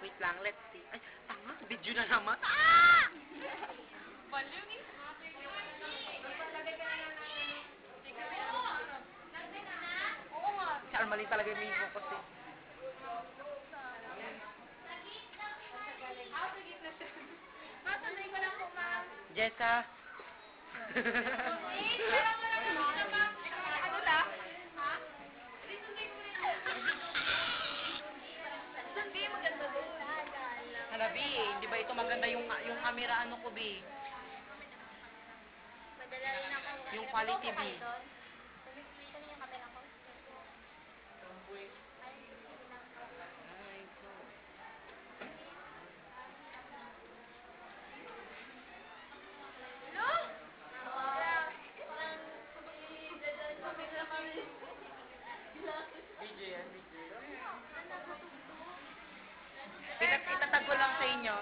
Wait lang, let's see. Ay, tanga, video na naman. Ah! Baliw ni. Oo nga. Si Armalin talaga yung main focus eh. Masanay ko lang po, ma'am. Jessa. Ano lang? Ha? Hindi, maganda din. Hala, B, hindi ba ito maganda yung camera ano ko, B? Madala rin ako. Yung quality, B. Saan yung kapila ko? Ay, ito. Hello? DJ yan, DJ. Itatag ko lang sa inyo.